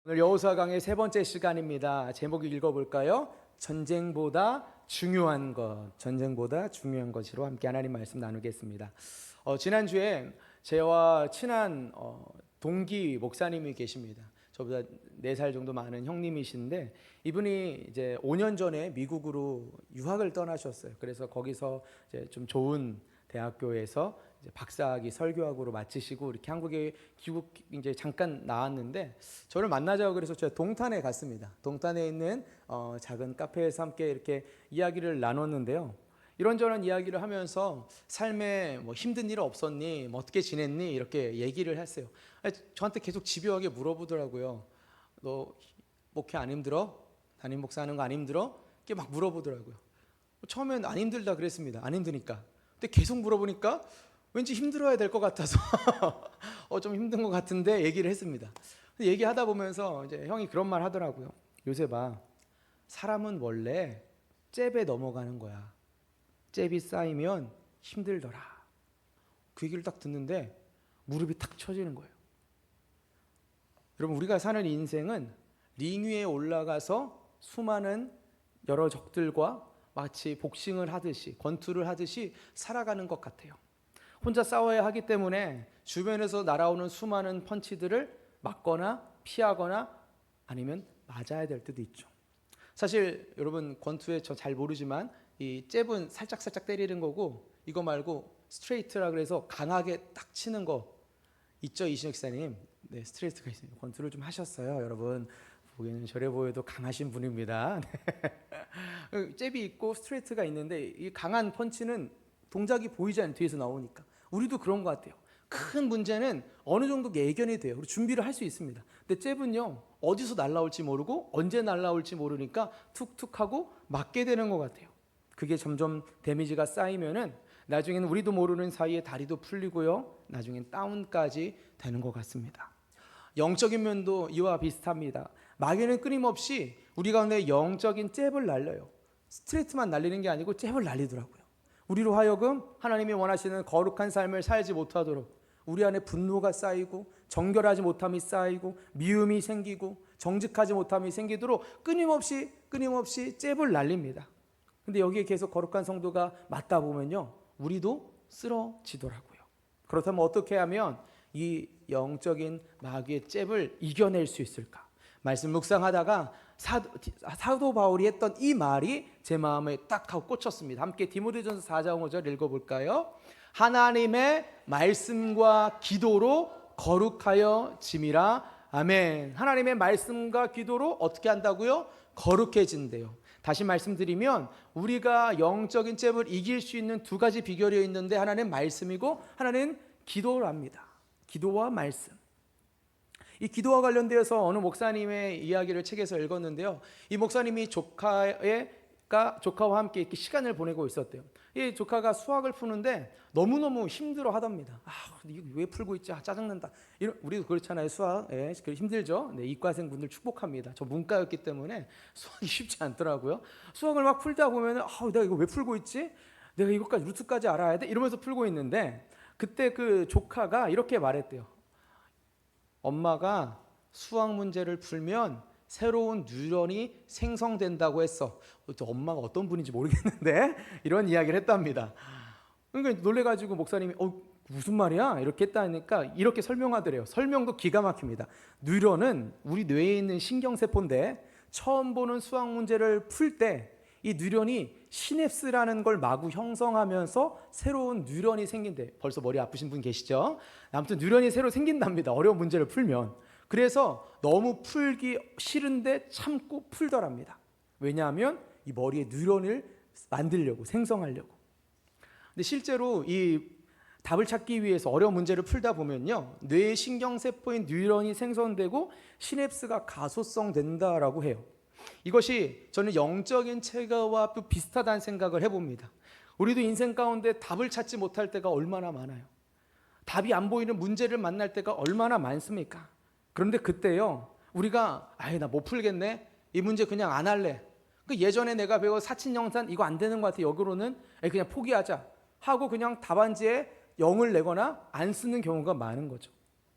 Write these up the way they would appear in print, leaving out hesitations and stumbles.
오늘 여호수아 강의 세 번째 시간입니다. 제목을 읽어볼까요? 전쟁보다 중요한 것, 전쟁보다 중요한 것으로 함께 하나님 말씀 나누겠습니다. 지난주에 저와 친한 동기 목사님이 계십니다. 저보다 4살 정도 많은 형님이신데 이분이 이제 5년 전에 미국으로 유학을 떠나셨어요. 그래서 거기서 이제 좀 좋은 대학교에서 이제 박사학위 설교학으로 마치시고 이렇게 한국에 귀국 이제 잠깐 나왔는데 저를 만나자고 그래서 제가 동탄에 갔습니다. 동탄에 있는 작은 카페에서 함께 이렇게 이야기를 나눴는데요. 이런저런 이야기를 하면서 삶에 뭐 힘든 일 없었니? 뭐 어떻게 지냈니? 이렇게 얘기를 했어요. 저한테 계속 집요하게 물어보더라고요. 너 목회 안 힘들어? 담임 목사하는 거 안 힘들어? 이렇게 막 물어보더라고요. 처음엔 안 힘들다 그랬습니다. 안 힘드니까. 근데 계속 물어보니까 왠지 힘들어야 될 것 같아서 좀 힘든 것 같은데 얘기를 했습니다. 얘기하다 보면서 이제 형이 그런 말 하더라고요. 요새 봐, 사람은 원래 잽에 넘어가는 거야. 잽이 쌓이면 힘들더라. 그 얘기를 딱 듣는데 무릎이 탁 쳐지는 거예요. 여러분, 우리가 사는 인생은 링 위에 올라가서 수많은 여러 적들과 마치 복싱을 하듯이 권투를 하듯이 살아가는 것 같아요. 혼자 싸워야 하기 때문에 주변에서 날아오는 수많은 펀치들을 맞거나 피하거나 아니면 맞아야 될 때도 있죠. 사실 여러분, 권투에 저 잘 모르지만 이 잽은 살짝 때리는 거고 이거 말고 스트레이트라 그래서 강하게 딱 치는 거 있죠. 이신혁 기사님, 네, 스트레이트가 있어요. 권투를 좀 하셨어요. 여러분 보기에는 저래 보여도 강하신 분입니다. 잽이 있고 스트레이트가 있는데 이 강한 펀치는 동작이 보이지 않아요. 뒤에서 나오니까. 우리도 그런 것 같아요. 큰 문제는 어느 정도 예견이 돼요. 그리고 준비를 할 수 있습니다. 근데 잽은요, 어디서 날라올지 모르고 언제 날라올지 모르니까 툭툭 하고 맞게 되는 것 같아요. 그게 점점 데미지가 쌓이면은 나중에는 우리도 모르는 사이에 다리도 풀리고요, 나중엔 다운까지 되는 것 같습니다. 영적인 면도 이와 비슷합니다. 마귀는 끊임없이 우리 가운데 영적인 잽을 날려요. 스트레이트만 날리는 게 아니고 잽을 날리더라고요. 우리로 하여금 하나님이 원하시는 거룩한 삶을 살지 못하도록 우리 안에 분노가 쌓이고 정결하지 못함이 쌓이고 미움이 생기고 정직하지 못함이 생기도록 끊임없이 잽을 날립니다. 근데 여기에 계속 거룩한 성도가 맞다 보면요, 우리도 쓰러지더라고요. 그렇다면 어떻게 하면 이 영적인 마귀의 잽을 이겨낼 수 있을까? 말씀 묵상하다가 사도 바울이 했던 이 말이 제 마음에 딱 하고 꽂혔습니다. 함께 디모데전서 4장 5절 읽어볼까요? 하나님의 말씀과 기도로 거룩하여 짐이라. 아멘. 하나님의 말씀과 기도로 어떻게 한다고요? 거룩해진대요. 다시 말씀드리면 우리가 영적인 잽을 이길 수 있는 두 가지 비결이 있는데 하나는 말씀이고 하나는 기도랍니다. 기도와 말씀. 이 기도와 관련되어서 어느 목사님의 이야기를 책에서 읽었는데요. 이 목사님이 조카와 함께 이렇게 시간을 보내고 있었대요. 이 조카가 수학을 푸는데 너무너무 힘들어 하답니다. 이거 왜 풀고 있지? 짜증난다. 우리도 그렇잖아요. 수학. 힘들죠? 네, 이과생 분들 축복합니다. 저 문과였기 때문에 수학이 쉽지 않더라고요. 수학을 막 풀다 보면 내가 이거 왜 풀고 있지? 내가 이것까지 루트까지 알아야 돼? 이러면서 풀고 있는데 그때 그 조카가 이렇게 말했대요. 엄마가 수학 문제를 풀면 새로운 뉴런이 생성된다고 했어. 또 엄마가 어떤 분인지 모르겠는데 이런 이야기를 했답니다. 그러니까 놀래가지고 목사님이 무슨 말이야? 이렇게 했다니까 이렇게 설명하더래요. 설명도 기가 막힙니다. 뉴런은 우리 뇌에 있는 신경세포인데 처음 보는 수학 문제를 풀 때 이 뉴런이 시냅스라는 걸 마구 형성하면서 새로운 뉴런이 생긴대. 벌써 머리 아프신 분 계시죠? 아무튼 뉴런이 새로 생긴답니다. 어려운 문제를 풀면. 그래서 너무 풀기 싫은데 참고 풀더랍니다. 왜냐하면 이 머리에 뉴런을 만들려고, 생성하려고. 근데 실제로 이 답을 찾기 위해서 어려운 문제를 풀다 보면요, 뇌의 신경세포인 뉴런이 생성되고 시냅스가 가소성된다라고 해요. 이것이 저는 영적인 체계와 또 비슷하다는 생각을 해봅니다. 우리도 인생 가운데 답을 찾지 못할 때가 얼마나 많아요. 답이 안 보이는 문제를 만날 때가 얼마나 많습니까? 그런데 그때요, 우리가 나 못 풀겠네, 이 문제 그냥 안 할래, 예전에 내가 배운 사친영산 이거 안 되는 것 같아, 역으로는 그냥 포기하자 하고 그냥 답안지에 0을 내거나 안 쓰는 경우가 많은 거죠.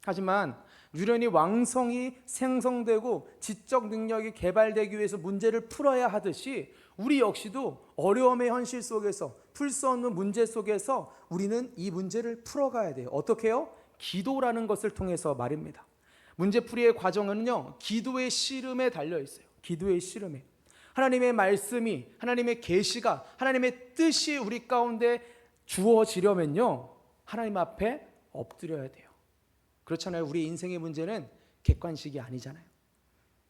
하지만 유전이 왕성히 생성되고 지적 능력이 개발되기 위해서 문제를 풀어야 하듯이 우리 역시도 어려움의 현실 속에서 풀 수 없는 문제 속에서 우리는 이 문제를 풀어가야 돼요. 어떻게 해요? 기도라는 것을 통해서 말입니다. 문제풀이의 과정은요, 기도의 씨름에 달려 있어요. 기도의 씨름에 하나님의 말씀이, 하나님의 계시가, 하나님의 뜻이 우리 가운데 주어지려면요, 하나님 앞에 엎드려야 돼요. 그렇잖아요. 우리 인생의 문제는 객관식이 아니잖아요.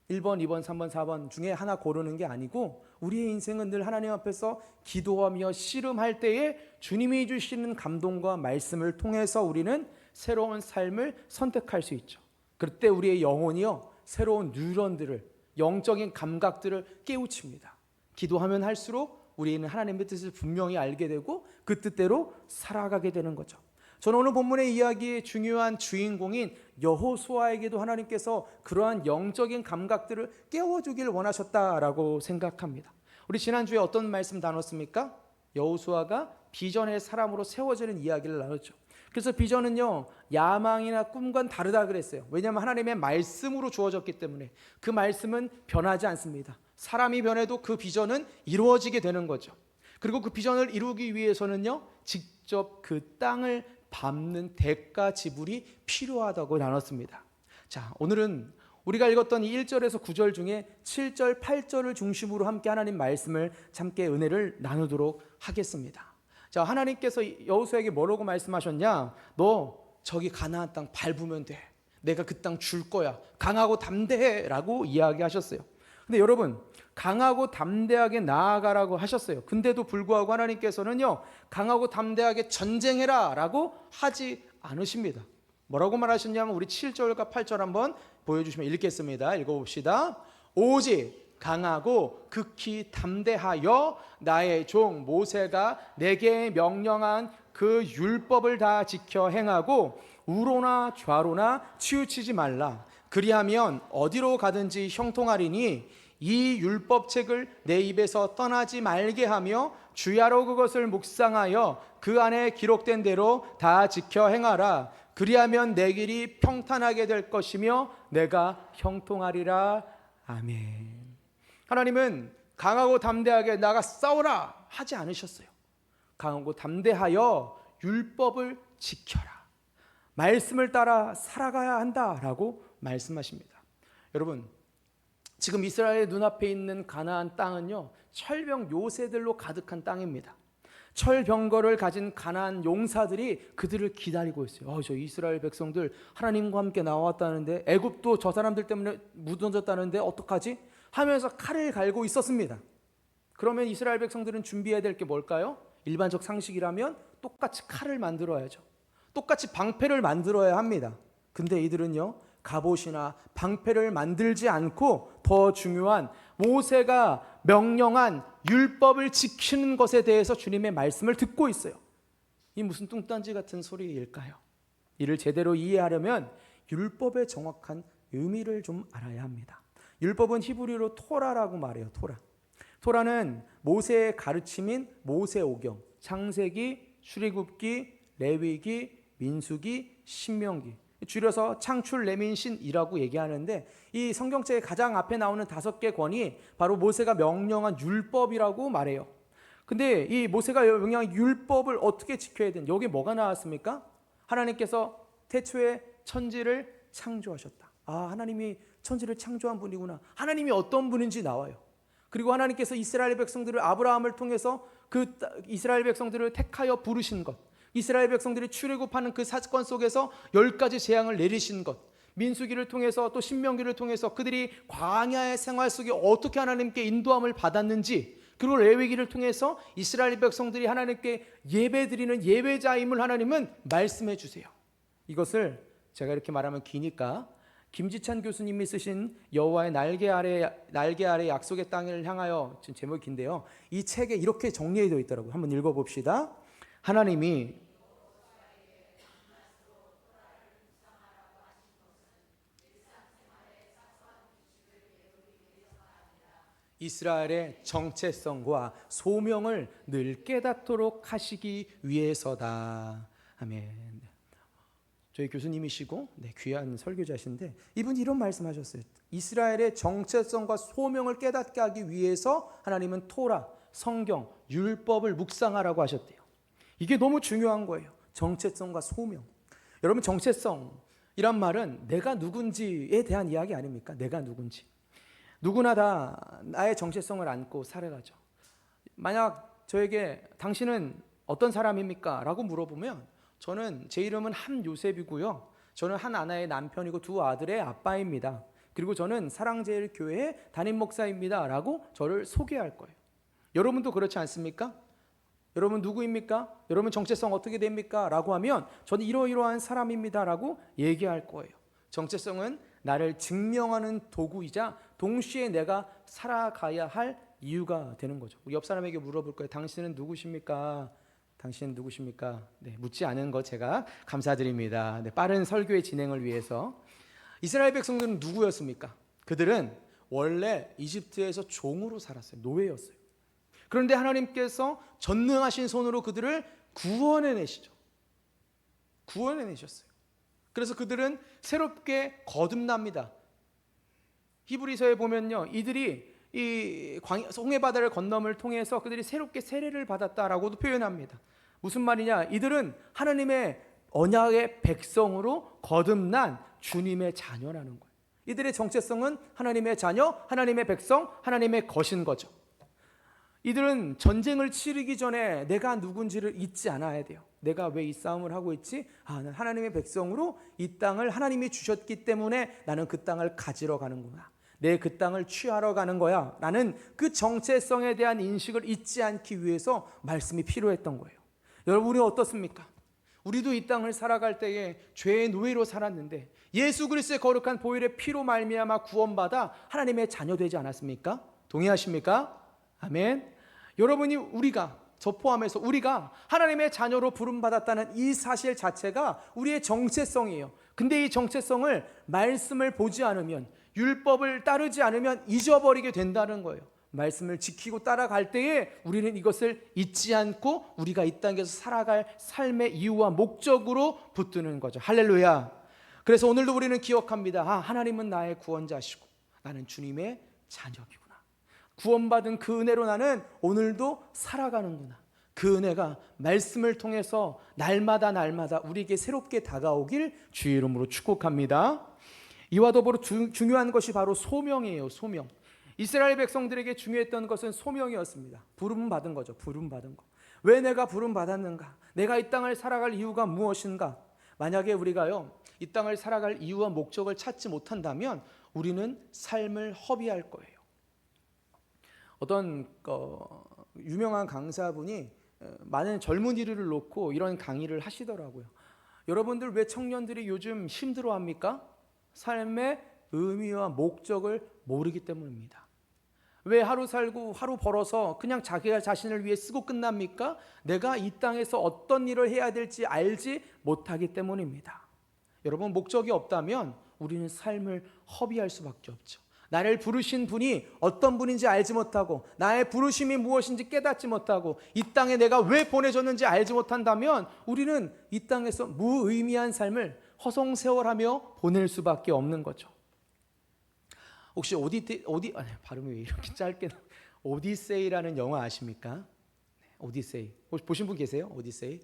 1번, 2번, 3번, 4번 중에 하나 고르는 게 아니고 우리의 인생은 늘 하나님 앞에서 기도하며 씨름할 때에 주님이 주시는 감동과 말씀을 통해서 우리는 새로운 삶을 선택할 수 있죠. 그때 우리의 영혼이요, 새로운 뉴런들을, 영적인 감각들을 깨우칩니다. 기도하면 할수록 우리는 하나님의 뜻을 분명히 알게 되고 그 뜻대로 살아가게 되는 거죠. 저는 오늘 본문의 이야기의 중요한 주인공인 여호수아에게도 하나님께서 그러한 영적인 감각들을 깨워주길 원하셨다라고 생각합니다. 우리 지난주에 어떤 말씀 나눴습니까? 여호수아가 비전의 사람으로 세워지는 이야기를 나눴죠. 그래서 비전은요, 야망이나 꿈과는 다르다 그랬어요. 왜냐하면 하나님의 말씀으로 주어졌기 때문에 그 말씀은 변하지 않습니다. 사람이 변해도 그 비전은 이루어지게 되는 거죠. 그리고 그 비전을 이루기 위해서는요, 직접 그 땅을 밟는 대가 지불이 필요하다고 나눴습니다. 자, 오늘은 우리가 읽었던 이 1절에서 9절 중에 7절, 8절을 중심으로 함께 하나님 말씀을 함께 은혜를 나누도록 하겠습니다. 자, 하나님께서 여호수아에게 뭐라고 말씀하셨냐? 너 저기 가나안 땅 밟으면 돼. 내가 그 땅 줄 거야. 강하고 담대해라고 이야기하셨어요. 근데 여러분, 강하고 담대하게 나아가라고 하셨어요. 근데도 불구하고 하나님께서는요, 강하고 담대하게 전쟁해라라고 하지 않으십니다. 뭐라고 말하셨냐면 우리 7절과 8절 한번 보여주시면 읽겠습니다. 읽어봅시다. 오직 강하고 극히 담대하여 나의 종 모세가 내게 명령한 그 율법을 다 지켜 행하고 우로나 좌로나 치우치지 말라. 그리하면 어디로 가든지 형통하리니 이 율법책을 내 입에서 떠나지 말게 하며 주야로 그것을 묵상하여 그 안에 기록된 대로 다 지켜 행하라. 그리하면 내 길이 평탄하게 될 것이며 내가 형통하리라. 아멘. 하나님은 강하고 담대하게 나가 싸우라 하지 않으셨어요. 강하고 담대하여 율법을 지켜라. 말씀을 따라 살아가야 한다라고 말씀하십니다. 여러분, 지금 이스라엘 눈앞에 있는 가나안 땅은요, 철병 요새들로 가득한 땅입니다. 철병거를 가진 가나안 용사들이 그들을 기다리고 있어요. 저 이스라엘 백성들 하나님과 함께 나왔다는데, 애굽도 저 사람들 때문에 무너졌다는데 어떡하지? 하면서 칼을 갈고 있었습니다. 그러면 이스라엘 백성들은 준비해야 될 게 뭘까요? 일반적 상식이라면 똑같이 칼을 만들어야죠. 똑같이 방패를 만들어야 합니다. 근데 이들은요, 갑옷이나 방패를 만들지 않고 더 중요한 모세가 명령한 율법을 지키는 것에 대해서 주님의 말씀을 듣고 있어요. 이 무슨 뚱딴지 같은 소리일까요? 이를 제대로 이해하려면 율법의 정확한 의미를 좀 알아야 합니다. 율법은 히브리어로 토라라고 말해요. 토라는 모세의 가르침인 모세오경, 창세기, 출애굽기, 레위기, 민수기, 신명기, 줄여서 창출, 레민, 신이라고 얘기하는데, 이 성경책의 가장 앞에 나오는 5개 권이 바로 모세가 명령한 율법이라고 말해요. 근데 이 모세가 명령한 율법을 어떻게 지켜야 되는, 여기 뭐가 나왔습니까? 하나님께서 태초에 천지를 창조하셨다. 하나님이 천지를 창조한 분이구나. 하나님이 어떤 분인지 나와요. 그리고 하나님께서 이스라엘 백성들을, 아브라함을 통해서 그 이스라엘 백성들을 택하여 부르신 것, 이스라엘 백성들이 출애굽하는 그 사건 속에서 10가지 재앙을 내리신 것, 민수기를 통해서 또 신명기를 통해서 그들이 광야의 생활 속에 어떻게 하나님께 인도함을 받았는지, 그리고 레위기를 통해서 이스라엘 백성들이 하나님께 예배드리는 예배자임을 하나님은 말씀해 주세요. 이것을 제가 이렇게 말하면 기니까 김지찬 교수님이 쓰신 여호와의 날개 아래 약속의 땅을 향하여, 지금 제목이 긴데요, 이 책에 이렇게 정리되어 있더라고요. 한번 읽어봅시다. 하나님이 이스라엘의 정체성과 소명을 늘 깨닫도록 하시기 위해서다. 아멘. 저희 교수님이시고 귀한 설교자신데 이분이 이런 말씀하셨어요. 이스라엘의 정체성과 소명을 깨닫게 하기 위해서 하나님은 토라, 성경, 율법을 묵상하라고 하셨대요. 이게 너무 중요한 거예요. 정체성과 소명. 여러분, 정체성이란 말은 내가 누군지에 대한 이야기 아닙니까? 내가 누군지. 누구나 다 나의 정체성을 안고 살아가죠. 만약 저에게 당신은 어떤 사람입니까? 라고 물어보면 저는 제 이름은 한요셉이고요. 저는 한 아내의 남편이고 두 아들의 아빠입니다. 그리고 저는 사랑제일교회 담임 목사입니다. 라고 저를 소개할 거예요. 여러분도 그렇지 않습니까? 여러분 누구입니까? 여러분 정체성 어떻게 됩니까? 라고 하면 저는 이러이러한 사람입니다. 라고 얘기할 거예요. 정체성은 나를 증명하는 도구이자 동시에 내가 살아가야 할 이유가 되는 거죠. 우리 옆 사람에게 물어볼 거예요. 당신은 누구십니까? 당신은 누구십니까? 묻지 않은 거 제가 감사드립니다. 빠른 설교의 진행을 위해서. 이스라엘 백성들은 누구였습니까? 그들은 원래 이집트에서 종으로 살았어요. 노예였어요. 그런데 하나님께서 전능하신 손으로 그들을 구원해내시죠. 구원해내셨어요. 그래서 그들은 새롭게 거듭납니다. 히브리서에 보면요, 이들이 이 홍해바다를 건너을 통해서 그들이 새롭게 세례를 받았다라고도 표현합니다. 무슨 말이냐? 이들은 하나님의 언약의 백성으로 거듭난 주님의 자녀라는 거예요. 이들의 정체성은 하나님의 자녀, 하나님의 백성, 하나님의 것인 거죠. 이들은 전쟁을 치르기 전에 내가 누군지를 잊지 않아야 돼요. 내가 왜 이 싸움을 하고 있지? 나는 하나님의 백성으로 이 땅을 하나님이 주셨기 때문에 나는 그 땅을 가지러 가는구나. 내 그 땅을 취하러 가는 거야. 라는 그 정체성에 대한 인식을 잊지 않기 위해서 말씀이 필요했던 거예요. 여러분, 우리 어떻습니까? 우리도 이 땅을 살아갈 때에 죄의 노예로 살았는데 예수 그리스도의 거룩한 보혈의 피로 말미암아 구원받아 하나님의 자녀 되지 않았습니까? 동의하십니까? 아멘. 여러분이 저 포함해서 우리가 하나님의 자녀로 부름받았다는 이 사실 자체가 우리의 정체성이에요. 근데 이 정체성을 말씀을 보지 않으면, 율법을 따르지 않으면 잊어버리게 된다는 거예요. 말씀을 지키고 따라갈 때에 우리는 이것을 잊지 않고 우리가 이 땅에서 살아갈 삶의 이유와 목적으로 붙드는 거죠. 할렐루야. 그래서 오늘도 우리는 기억합니다. 하나님은 나의 구원자시고 나는 주님의 자녀이구나. 구원받은 그 은혜로 나는 오늘도 살아가는구나. 그 은혜가 말씀을 통해서 날마다 우리에게 새롭게 다가오길 주의 이름으로 축복합니다. 이와 더불어 중요한 것이 바로 소명이에요. 소명. 이스라엘 백성들에게 중요했던 것은 소명이었습니다. 부름받은 거죠. 부름받은 거. 왜 내가 부름받았는가? 내가 이 땅을 살아갈 이유가 무엇인가? 만약에 우리가요, 이 땅을 살아갈 이유와 목적을 찾지 못한다면 우리는 삶을 허비할 거예요. 어떤 유명한 강사분이 많은 젊은이들을 놓고 이런 강의를 하시더라고요. 여러분들 왜 청년들이 요즘 힘들어합니까? 삶의 의미와 목적을 모르기 때문입니다. 왜 하루 살고 하루 벌어서 그냥 자기가 자신을 위해 쓰고 끝납니까? 내가 이 땅에서 어떤 일을 해야 될지 알지 못하기 때문입니다. 여러분, 목적이 없다면 우리는 삶을 허비할 수밖에 없죠. 나를 부르신 분이 어떤 분인지 알지 못하고 나의 부르심이 무엇인지 깨닫지 못하고 이 땅에 내가 왜 보내줬는지 알지 못한다면 우리는 이 땅에서 무의미한 삶을 허송세월하며 보낼 수밖에 없는 거죠. 혹시 발음이 왜 이렇게 짧게 오디세이라는 영화 아십니까? 오디세이. 혹시 보신 분 계세요? 오디세이?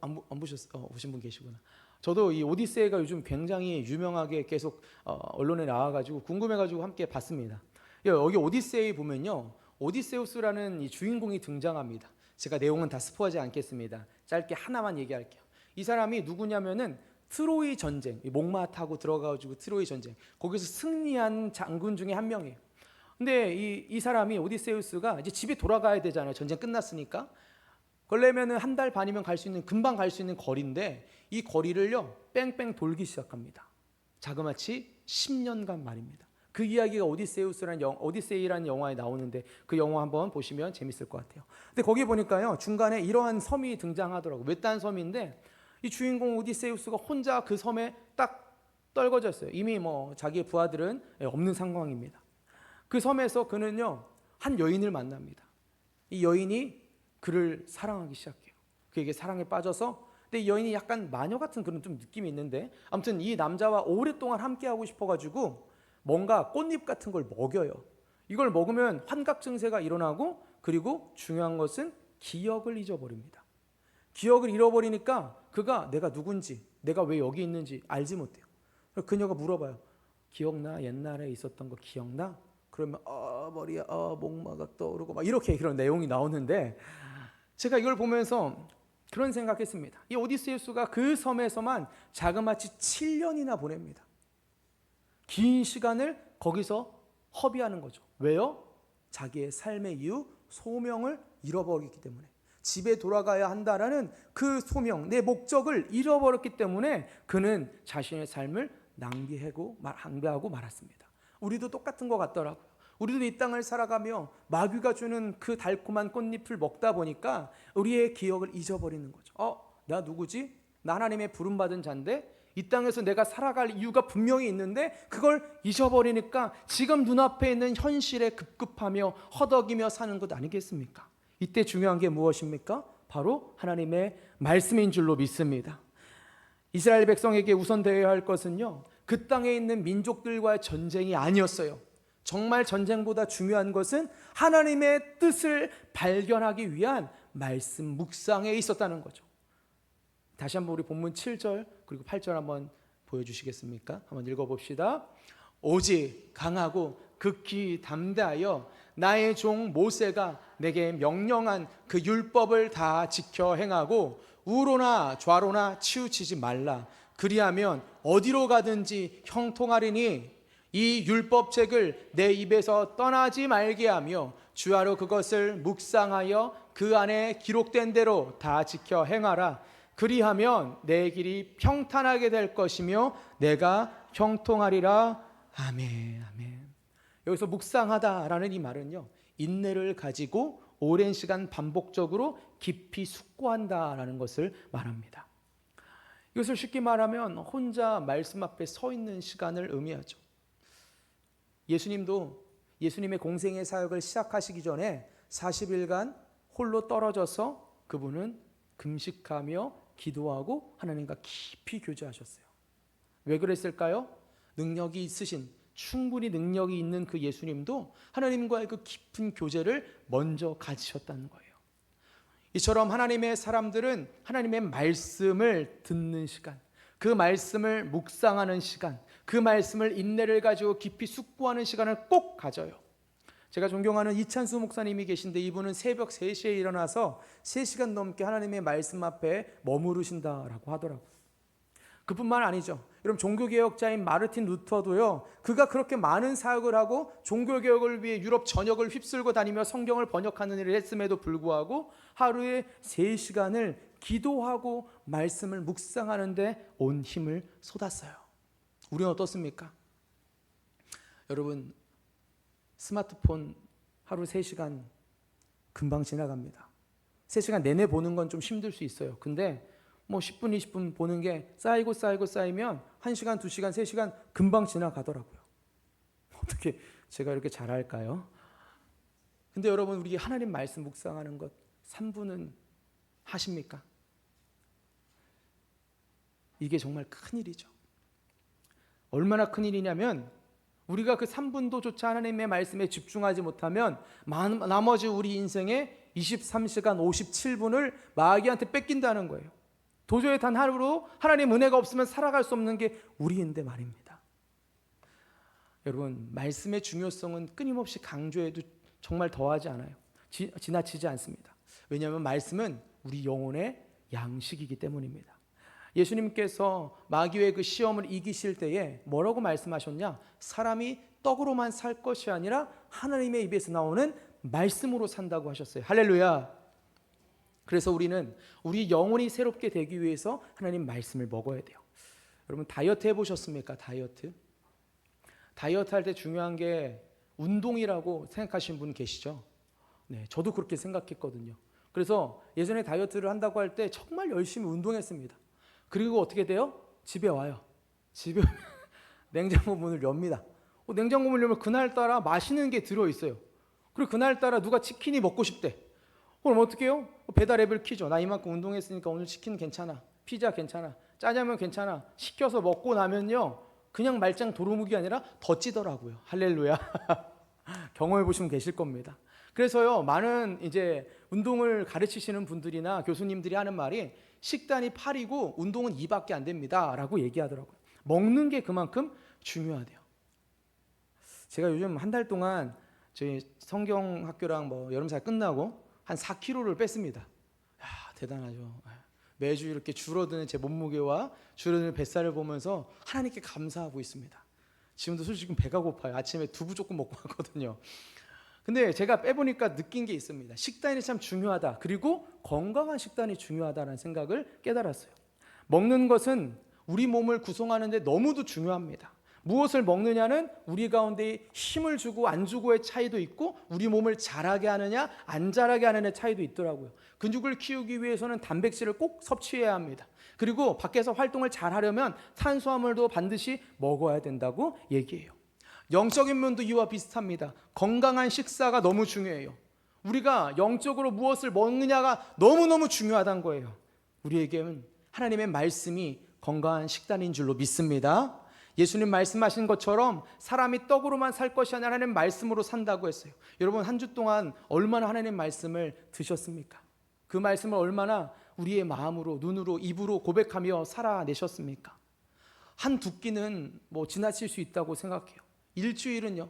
안 보셨어요? 보신 분 계시구나. 저도 이 오디세이가 요즘 굉장히 유명하게 계속 언론에 나와가지고 궁금해가지고 함께 봤습니다. 여기 오디세이 보면요, 오디세우스라는 이 주인공이 등장합니다. 제가 내용은 다 스포하지 않겠습니다. 짧게 하나만 얘기할게요. 이 사람이 누구냐면은 트로이 전쟁, 목마 타고 들어가가지고 트로이 전쟁, 거기서 승리한 장군 중에 한 명이에요. 근데 이 사람이 오디세우스가 이제 집에 돌아가야 되잖아요. 전쟁 끝났으니까. 걸려면은 한 달 반이면 금방 갈 수 있는 거리인데 이 거리를요 뺑뺑 돌기 시작합니다. 자그마치 10년간 말입니다. 그 이야기가 오디세이라는 영화에 나오는데 그 영화 한번 보시면 재밌을 것 같아요. 근데 거기 보니까요 중간에 이러한 섬이 등장하더라고요. 외딴 섬인데 이 주인공 오디세우스가 혼자 그 섬에 딱 떨궈졌어요. 이미 자기의 부하들은 없는 상황입니다. 그 섬에서 그는요 한 여인을 만납니다. 이 여인이 그를 사랑하기 시작해요. 그에게 사랑에 빠져서 근데 이 여인이 약간 마녀 같은 그런 좀 느낌이 있는데, 아무튼 이 남자와 오랫동안 함께하고 싶어가지고 뭔가 꽃잎 같은 걸 먹여요. 이걸 먹으면 환각 증세가 일어나고, 그리고 중요한 것은 기억을 잊어버립니다. 기억을 잃어버리니까 그가 내가 누군지, 내가 왜 여기 있는지 알지 못해요. 그녀가 물어봐요. 기억나? 옛날에 있었던 거 기억나? 그러면 머리야, 목마가 떠오르고 막 이렇게 그런 내용이 나오는데, 제가 이걸 보면서 그런 생각했습니다. 이 오디세우스가 그 섬에서만 자그마치 7년이나 보냅니다. 긴 시간을 거기서 허비하는 거죠. 왜요? 자기의 삶의 이유, 소명을 잃어버렸기 때문에. 집에 돌아가야 한다라는 그 소명, 내 목적을 잃어버렸기 때문에 그는 자신의 삶을 낭비하고 말았습니다. 우리도 똑같은 것 같더라고요. 우리도 이 땅을 살아가며 마귀가 주는 그 달콤한 꽃잎을 먹다 보니까 우리의 기억을 잊어버리는 거죠. 나 누구지? 나 하나님의 부름받은 자인데, 이 땅에서 내가 살아갈 이유가 분명히 있는데 그걸 잊어버리니까 지금 눈앞에 있는 현실에 급급하며 허덕이며 사는 것 아니겠습니까? 이때 중요한 게 무엇입니까? 바로 하나님의 말씀인 줄로 믿습니다. 이스라엘 백성에게 우선 되어야 할 것은요, 그 땅에 있는 민족들과의 전쟁이 아니었어요. 정말 전쟁보다 중요한 것은 하나님의 뜻을 발견하기 위한 말씀 묵상에 있었다는 거죠. 다시 한번 우리 본문 7절 그리고 8절 한번 보여주시겠습니까? 한번 읽어봅시다. 오직 강하고 극히 담대하여 나의 종 모세가 내게 명령한 그 율법을 다 지켜 행하고 우로나 좌로나 치우치지 말라. 그리하면 어디로 가든지 형통하리니 이 율법책을 내 입에서 떠나지 말게 하며 주야로 그것을 묵상하여 그 안에 기록된 대로 다 지켜 행하라. 그리하면 내 길이 평탄하게 될 것이며 내가 형통하리라. 아멘. 아멘. 여기서 묵상하다라는 이 말은요, 인내를 가지고 오랜 시간 반복적으로 깊이 숙고한다라는 것을 말합니다. 이것을 쉽게 말하면 혼자 말씀 앞에 서 있는 시간을 의미하죠. 예수님도 예수님의 공생의 사역을 시작하시기 전에 40일간 홀로 떨어져서 그분은 금식하며 기도하고 하나님과 깊이 교제하셨어요. 왜 그랬을까요? 능력이 있으신, 충분히 능력이 있는 그 예수님도 하나님과의 그 깊은 교제를 먼저 가지셨다는 거예요. 이처럼 하나님의 사람들은 하나님의 말씀을 듣는 시간, 그 말씀을 묵상하는 시간, 그 말씀을 인내를 가지고 깊이 숙고하는 시간을 꼭 가져요. 제가 존경하는 이찬수 목사님이 계신데, 이분은 새벽 3시에 일어나서 3시간 넘게 하나님의 말씀 앞에 머무르신다라고 하더라고요. 그뿐만 아니죠. 여러분, 종교개혁자인 마르틴 루터도요, 그가 그렇게 많은 사역을 하고 종교개혁을 위해 유럽 전역을 휩쓸고 다니며 성경을 번역하는 일을 했음에도 불구하고 하루에 3시간을 기도하고 말씀을 묵상하는 데 온 힘을 쏟았어요. 우리는 어떻습니까? 여러분, 스마트폰 하루 3시간 금방 지나갑니다. 3시간 내내 보는 건 좀 힘들 수 있어요. 근데 뭐 10분, 20분 보는 게 쌓이면 1시간, 2시간, 3시간 금방 지나가더라고요. 어떻게 제가 이렇게 잘할까요? 근데 여러분, 우리 하나님 말씀 묵상하는 것 3분은 하십니까? 이게 정말 큰일이죠. 얼마나 큰일이냐면, 우리가 그 3분도조차 하나님의 말씀에 집중하지 못하면 나머지 우리 인생의 23시간 57분을 마귀한테 뺏긴다는 거예요. 도저히 단 하루로 하나님 은혜가 없으면 살아갈 수 없는 게 우리인데 말입니다. 여러분, 말씀의 중요성은 끊임없이 강조해도 정말 더하지 않아요. 지나치지 않습니다. 왜냐하면 말씀은 우리 영혼의 양식이기 때문입니다. 예수님께서 마귀의 그 시험을 이기실 때에 뭐라고 말씀하셨냐? 사람이 떡으로만 살 것이 아니라 하나님의 입에서 나오는 말씀으로 산다고 하셨어요. 할렐루야. 그래서 우리는 우리 영혼이 새롭게 되기 위해서 하나님 말씀을 먹어야 돼요. 여러분, 다이어트 해보셨습니까? 다이어트 할 때 중요한 게 운동이라고 생각하시는 분 계시죠? 네, 저도 그렇게 생각했거든요. 그래서 예전에 다이어트를 한다고 할 때 정말 열심히 운동했습니다. 그리고 어떻게 돼요? 집에 와요. 집에 냉장고 문을 엽니다. 냉장고 문을 열면 그날따라 맛있는 게 들어있어요. 그리고 그날따라 누가 치킨이 먹고 싶대. 그럼 어떻게 해요? 배달 앱을 키죠. 나 이만큼 운동했으니까 오늘 치킨 괜찮아. 피자 괜찮아, 짜장면 괜찮아, 시켜서 먹고 나면요 그냥 말짱 도루묵이 아니라 더 찌더라고요. 할렐루야. 경험해 보시면 계실 겁니다. 그래서요 많은 이제 운동을 가르치시는 분들이나 교수님들이 하는 말이 식단이 8이고 운동은 2밖에 안 됩니다 라고 얘기하더라고요. 먹는 게 그만큼 중요하대요. 제가 요즘 한 달 동안 저희 성경학교랑 여름사 끝나고 한 4kg를 뺐습니다. 야, 대단하죠. 매주 이렇게 줄어드는 제 몸무게와 줄어드는 뱃살을 보면서 하나님께 감사하고 있습니다. 지금도 솔직히 배가 고파요. 아침에 두부 조금 먹고 왔거든요. 근데 제가 빼보니까 느낀 게 있습니다. 식단이 참 중요하다. 그리고 건강한 식단이 중요하다는 생각을 깨달았어요. 먹는 것은 우리 몸을 구성하는 데 너무도 중요합니다. 무엇을 먹느냐는 우리 가운데 힘을 주고 안 주고의 차이도 있고 우리 몸을 자라게 하느냐 안 자라게 하느냐의 차이도 있더라고요. 근육을 키우기 위해서는 단백질을 꼭 섭취해야 합니다. 그리고 밖에서 활동을 잘 하려면 탄수화물도 반드시 먹어야 된다고 얘기해요. 영적인 면도 이와 비슷합니다. 건강한 식사가 너무 중요해요. 우리가 영적으로 무엇을 먹느냐가 너무너무 중요하다는 거예요. 우리에게는 하나님의 말씀이 건강한 식단인 줄로 믿습니다. 예수님 말씀하신 것처럼 사람이 떡으로만 살 것이 아니라 하나님 말씀으로 산다고 했어요. 여러분 한 주 동안 얼마나 하나님 말씀을 드셨습니까? 그 말씀을 얼마나 우리의 마음으로 눈으로 입으로 고백하며 살아내셨습니까? 한 두 끼는 지나칠 수 있다고 생각해요. 일주일은요.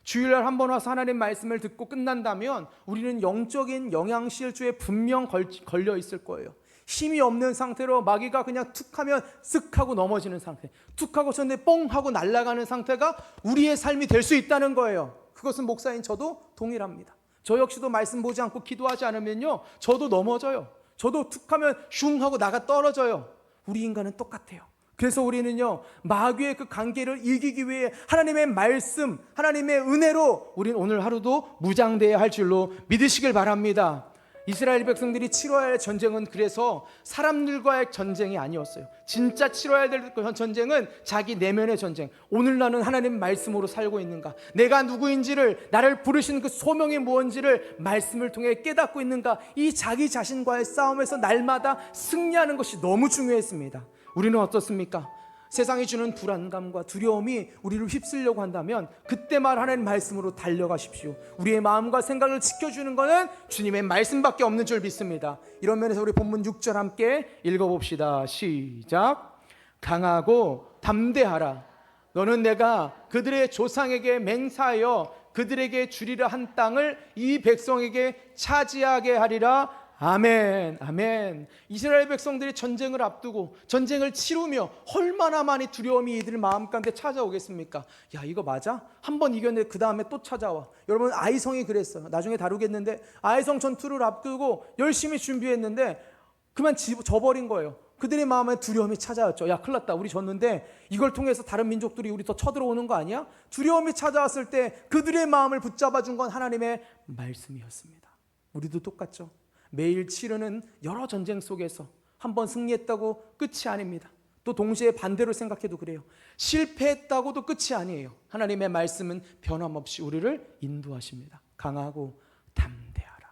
주일날 한 번 와서 하나님 말씀을 듣고 끝난다면 우리는 영적인 영양실조에 분명 걸려 있을 거예요. 힘이 없는 상태로 마귀가 그냥 툭 하면 쓱 하고 넘어지는 상태, 툭 하고 쳤는데 뻥 하고 날아가는 상태가 우리의 삶이 될 수 있다는 거예요. 그것은 목사인 저도 동일합니다. 저 역시도 말씀 보지 않고 기도하지 않으면요 저도 넘어져요. 저도 툭 하면 슝 하고 나가 떨어져요. 우리 인간은 똑같아요. 그래서 우리는요 마귀의 그 관계를 이기기 위해 하나님의 말씀, 하나님의 은혜로 우리는 오늘 하루도 무장돼야 할 줄로 믿으시길 바랍니다. 이스라엘 백성들이 치러야 할 전쟁은 그래서 사람들과의 전쟁이 아니었어요. 진짜 치러야 될 전쟁은 자기 내면의 전쟁. 오늘 나는 하나님 말씀으로 살고 있는가? 내가 누구인지를, 나를 부르신 그 소명이 무엇인지를 말씀을 통해 깨닫고 있는가? 이 자기 자신과의 싸움에서 날마다 승리하는 것이 너무 중요했습니다. 우리는 어떻습니까? 세상이 주는 불안감과 두려움이 우리를 휩쓸려고 한다면 그때만 하나님 말씀으로 달려가십시오. 우리의 마음과 생각을 지켜주는 것은 주님의 말씀밖에 없는 줄 믿습니다. 이런 면에서 우리 본문 6절 함께 읽어봅시다. 시작. 강하고 담대하라. 너는 내가 그들의 조상에게 맹세하여 그들에게 주리라 한 땅을 이 백성에게 차지하게 하리라. 아멘, 아멘. 이스라엘 백성들이 전쟁을 앞두고 전쟁을 치르며 얼마나 많이 두려움이 이들 마음 가운데 찾아오겠습니까? 야, 이거 맞아? 한번 이겼는데 그 다음에 또 찾아와. 여러분 아이성이 그랬어요. 나중에 다루겠는데 아이성 전투를 앞두고 열심히 준비했는데 그만 져버린 거예요. 그들의 마음에 두려움이 찾아왔죠. 야, 큰일 났다. 우리 졌는데 이걸 통해서 다른 민족들이 우리 더 쳐들어오는 거 아니야? 두려움이 찾아왔을 때 그들의 마음을 붙잡아 준 건 하나님의 말씀이었습니다. 우리도 똑같죠. 매일 치르는 여러 전쟁 속에서 한번 승리했다고 끝이 아닙니다. 또 동시에 반대로 생각해도 그래요. 실패했다고도 끝이 아니에요. 하나님의 말씀은 변함없이 우리를 인도하십니다. 강하고 담대하라.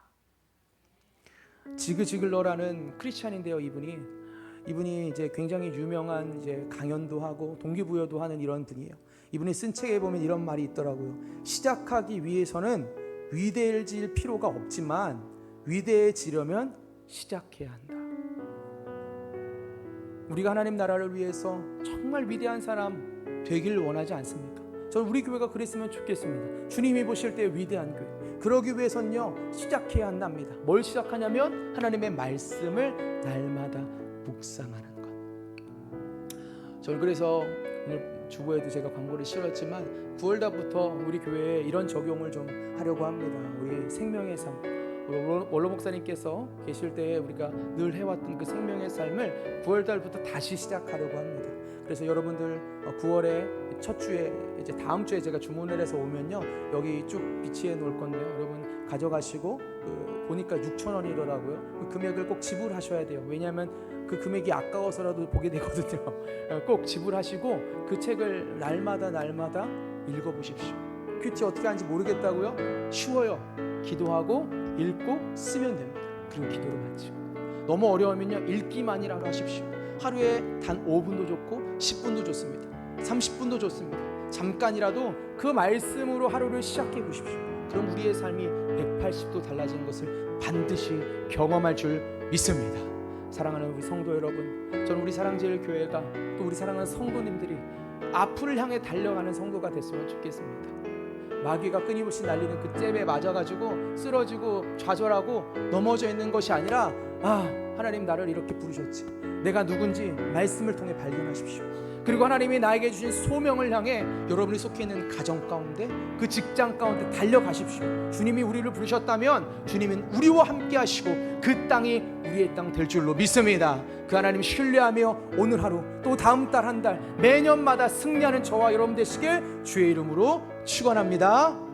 지그지글러라는 크리스찬인데요. 이분이 이제 굉장히 유명한 이제 강연도 하고 동기부여도 하는 이런 분이에요. 이분이 쓴 책에 보면 이런 말이 있더라고요. 시작하기 위해서는 위대해질 필요가 없지만 위대해지려면 시작해야 한다. 우리가 하나님 나라를 위해서 정말 위대한 사람 되길 원하지 않습니까? 저는 우리 교회가 그랬으면 좋겠습니다. 주님이 보실 때 위대한 교회. 그러기 위해서는요 시작해야 한답니다. 뭘 시작하냐면 하나님의 말씀을 날마다 묵상하는 것. 저는 그래서 오늘 주보에도 제가 광고를 실었지만 9월달부터 우리 교회에 이런 적용을 좀 하려고 합니다. 우리 생명의 삶. 원로 목사님께서 계실 때 우리가 늘 해왔던 그 생명의 삶을 9월달부터 다시 시작하려고 합니다. 그래서 여러분들 9월에 첫 주에 이제 다음 주에 제가 주문을 해서 오면요 여기 쭉 비치해 놓을 건데요. 여러분 가져가시고 보니까 6,000원이더라고요. 그 금액을 꼭 지불하셔야 돼요. 왜냐하면 그 금액이 아까워서라도 보게 되거든요. 꼭 지불하시고 그 책을 날마다 읽어보십시오. 큐티 어떻게 하는지 모르겠다고요? 쉬워요. 기도하고 읽고 쓰면 됩니다. 그리고 기도로 마치고 너무 어려우면요 읽기만이라도 하십시오. 하루에 단 5분도 좋고 10분도 좋습니다. 30분도 좋습니다. 잠깐이라도 그 말씀으로 하루를 시작해 보십시오. 그럼 우리의 삶이 180도 달라지는 것을 반드시 경험할 줄 믿습니다. 사랑하는 우리 성도 여러분, 저는 우리 사랑제일교회가 또 우리 사랑하는 성도님들이 앞을 향해 달려가는 성도가 됐으면 좋겠습니다. 마귀가 끊임없이 날리는 그 잽에 맞아가지고 쓰러지고 좌절하고 넘어져 있는 것이 아니라 하나님 나를 이렇게 부르셨지, 내가 누군지 말씀을 통해 발견하십시오. 그리고 하나님이 나에게 주신 소명을 향해 여러분이 속해 있는 가정 가운데, 그 직장 가운데 달려가십시오. 주님이 우리를 부르셨다면 주님은 우리와 함께 하시고 그 땅이 우리의 땅 될 줄로 믿습니다. 그 하나님 신뢰하며 오늘 하루 또 다음 달 한 달 매년마다 승리하는 저와 여러분 되시길 주의 이름으로 축원합니다.